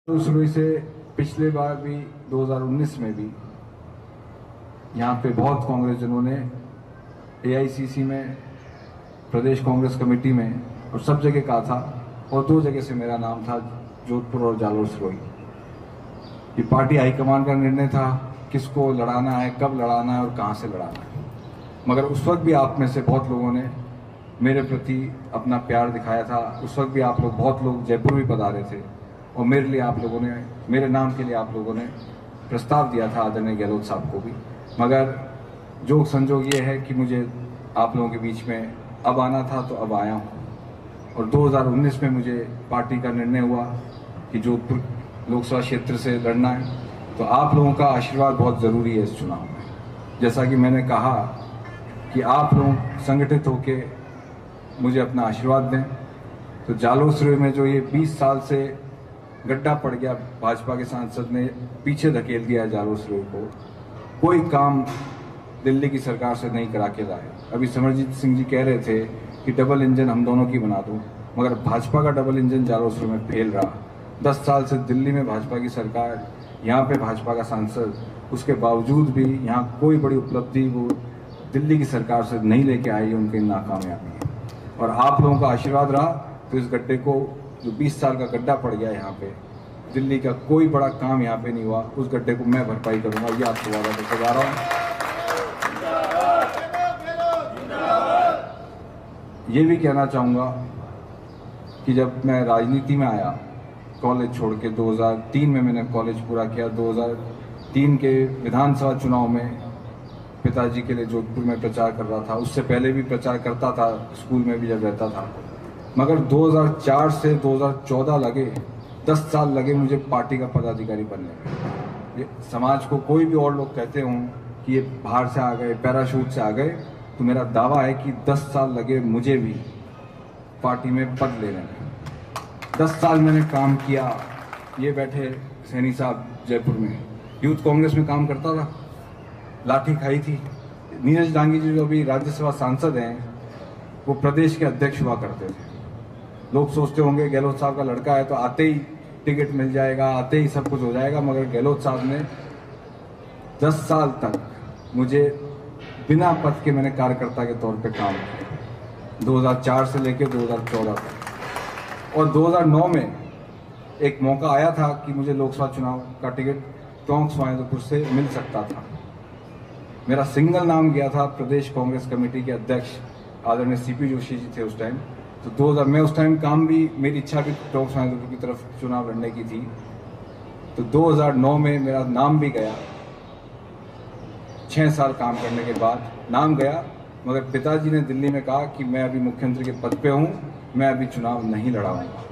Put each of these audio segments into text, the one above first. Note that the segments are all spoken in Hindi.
शुरू से पिछले बार भी 2019 में भी यहाँ पे बहुत कांग्रेसजनों ने एआईसीसी में, प्रदेश कांग्रेस कमेटी में और सब जगह कहा था, और दो जगह से मेरा नाम था, जोधपुर और जालोर सिरोही। ये पार्टी हाईकमान का निर्णय था किसको लड़ाना है, कब लड़ाना है और कहाँ से लड़ाना है। मगर उस वक्त भी आप में से बहुत लोगों ने मेरे प्रति अपना प्यार दिखाया था। उस वक्त भी आप लोग, बहुत लोग जयपुर भी पधारे थे और मेरे लिए आप लोगों ने, मेरे नाम के लिए आप लोगों ने प्रस्ताव दिया था आदरणीय गहलोत साहब को भी। मगर जो संजोग ये है कि मुझे आप लोगों के बीच में अब आना था तो अब आया हूँ। और 2019 में मुझे पार्टी का निर्णय हुआ कि जोधपुर लोकसभा क्षेत्र से लड़ना है, तो आप लोगों का आशीर्वाद बहुत ज़रूरी है इस चुनाव में। जैसा कि मैंने कहा कि आप लोग संगठित होकर मुझे अपना आशीर्वाद दें। तो जालोर सिरोही में जो ये 20 साल से गड्ढा पड़ गया, भाजपा के सांसद ने पीछे धकेल दिया जालोर सिरोही को, कोई काम दिल्ली की सरकार से नहीं करा के लाए। अभी समरजीत सिंह जी कह रहे थे कि डबल इंजन हम दोनों की बना दूं, मगर भाजपा का डबल इंजन जालोर सिरोही में फेल रहा। 10 साल से दिल्ली में भाजपा की सरकार, यहाँ पे भाजपा का सांसद, उसके बावजूद भी यहाँ कोई बड़ी उपलब्धि वो दिल्ली की सरकार से नहीं लेके आई, उनकी नाकामयाबी है। और आप लोगों का आशीर्वाद रहा तो इस गड्ढे को, जो 20 साल का गड्ढा पड़ गया यहाँ पे, दिल्ली का कोई बड़ा काम यहाँ पे नहीं हुआ, उस गड्ढे को मैं भरपाई करूंगा, ये आपको वादा करके जा रहा हूँ। ये भी कहना चाहूँगा कि जब मैं राजनीति में आया, कॉलेज छोड़ के 2003 में मैंने कॉलेज पूरा किया। 2003 के विधानसभा चुनाव में पिताजी के लिए जोधपुर में प्रचार कर रहा था। उससे पहले भी प्रचार करता था, स्कूल में भी जब रहता था। मगर 2004 से 2014 लगे, 10 साल लगे मुझे पार्टी का पदाधिकारी बनने में। ये समाज को कोई भी और लोग कहते हों कि ये बाहर से आ गए, पैराशूट से आ गए, तो मेरा दावा है कि 10 साल लगे मुझे भी पार्टी में पद लेने में। 10 साल मैंने काम किया। ये बैठे सैनी साहब जयपुर में यूथ कांग्रेस में काम करता था, लाठी खाई थी। नीरज डांगी जी जो अभी राज्यसभा सांसद हैं, वो प्रदेश के अध्यक्ष हुआ करते थे। लोग सोचते होंगे गहलोत साहब का लड़का है तो आते ही टिकट मिल जाएगा, आते ही सब कुछ हो जाएगा, मगर गहलोत साहब ने 10 साल तक मुझे बिना पद के मैंने कार्यकर्ता के तौर पे काम किया, 2004 से लेकर 2014 तक। और 2009 में एक मौका आया था कि मुझे लोकसभा चुनाव का टिकट टोंक स्वायंतपुर से मिल सकता था। मेरा सिंगल नाम गया था, प्रदेश कांग्रेस कमेटी के अध्यक्ष आदरणीय सीपी जोशी जी थे उस टाइम। तो 2000 में उस टाइम काम भी, मेरी इच्छा भी टोंक स्वायंतपुर की तरफ चुनाव लड़ने की थी। तो 2009 में मेरा नाम भी गया। 6 साल काम करने के बाद नाम गया, मगर पिताजी ने दिल्ली में कहा कि मैं अभी मुख्यमंत्री के पद पे हूँ, मैं अभी चुनाव नहीं लड़ाऊंगा।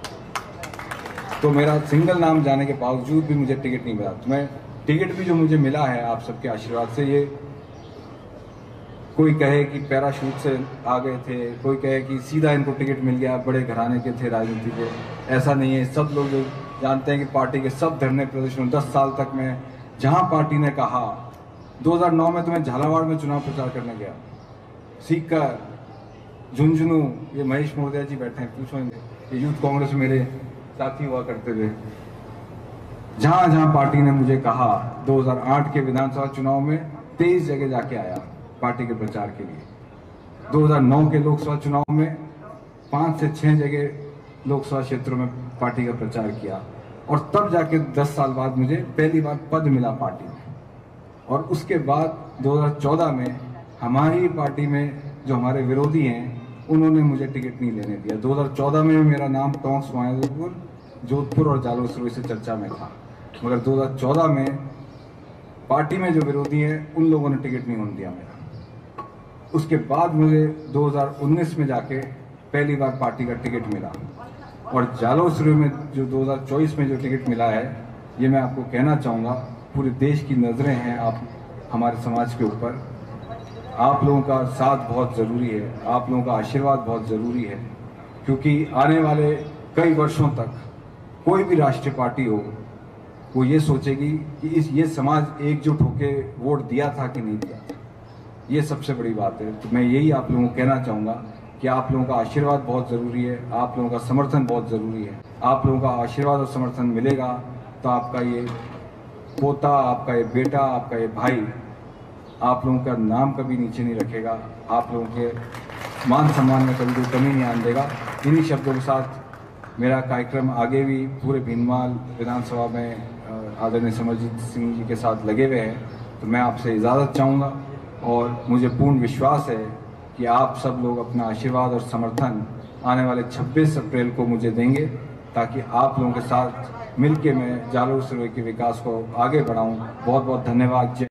तो मेरा सिंगल नाम जाने के बावजूद भी मुझे टिकट नहीं मिला। तो मैं, टिकट भी जो मुझे मिला है आप सबके आशीर्वाद से, ये कोई कहे कि पैराशूट से आ गए थे, कोई कहे कि सीधा इनको टिकट मिल गया, बड़े घराने के थे राजनीति के, ऐसा नहीं है। सब लोग जो जानते हैं कि पार्टी के सब धरने प्रदर्शन 10 साल तक मैं, जहां पार्टी ने कहा, 2009 में तो मैं झालावाड़ में चुनाव प्रचार करने गया, सीकर, झुंझुनू, ये महेश मोदिया जी बैठे हैं, पूछेंगे, ये यूथ कांग्रेस मेरे साथी हुआ करते थे। जहां जहां पार्टी ने मुझे कहा, 2008 के विधानसभा चुनाव में 23 जगह जाके आया पार्टी के प्रचार के लिए। 2009 के लोकसभा चुनाव में 5 से 6 जगह लोकसभा क्षेत्रों में पार्टी का प्रचार किया, और तब जाके 10 साल बाद मुझे पहली बार पद मिला पार्टी में। और उसके बाद 2014 में हमारी पार्टी में जो हमारे विरोधी हैं, उन्होंने मुझे टिकट नहीं लेने दिया। 2014 में मेरा नाम टोंक स्वायंतपुर, जोधपुर और जालोर सिरोही से चर्चा में था, मगर 2014 में पार्टी में जो विरोधी हैं, उन लोगों ने टिकट नहीं होने दिया मेरा। उसके बाद मुझे 2019 में जाके पहली बार पार्टी का टिकट मिला, और जालोर सिरोही में जो 2024 में जो टिकट मिला है, ये मैं आपको कहना चाहूँगा, पूरे देश की नज़रें हैं आप हमारे समाज के ऊपर। आप लोगों का साथ बहुत ज़रूरी है, आप लोगों का आशीर्वाद बहुत ज़रूरी है, क्योंकि आने वाले कई वर्षों तक कोई भी राष्ट्रीय पार्टी हो, वो ये सोचेगी कि ये समाज एकजुट होकर वोट दिया था कि नहीं दिया था। ये सबसे बड़ी बात है। तो मैं यही आप लोगों को कहना चाहूँगा कि आप लोगों का आशीर्वाद बहुत ज़रूरी है, आप लोगों का समर्थन बहुत ज़रूरी है। आप लोगों का आशीर्वाद और समर्थन मिलेगा तो आपका ये पोता, आपका ये बेटा, आपका ये भाई आप लोगों का नाम कभी नीचे नहीं रखेगा, आप लोगों के मान सम्मान में कभी कोई कमी नहीं आने देगा। इन्हीं शब्दों के साथ मेरा कार्यक्रम आगे भी पूरे भीनमाल विधानसभा में आदरणीय सिमरजीत सिंह जी के साथ लगे हुए हैं, तो मैं आपसे इजाज़त चाहूँगा और मुझे पूर्ण विश्वास है कि आप सब लोग अपना आशीर्वाद और समर्थन आने वाले 26 अप्रैल को मुझे देंगे, ताकि आप लोगों के साथ मिलके मैं जालोर सिरोही के विकास को आगे बढ़ाऊं। बहुत बहुत धन्यवाद।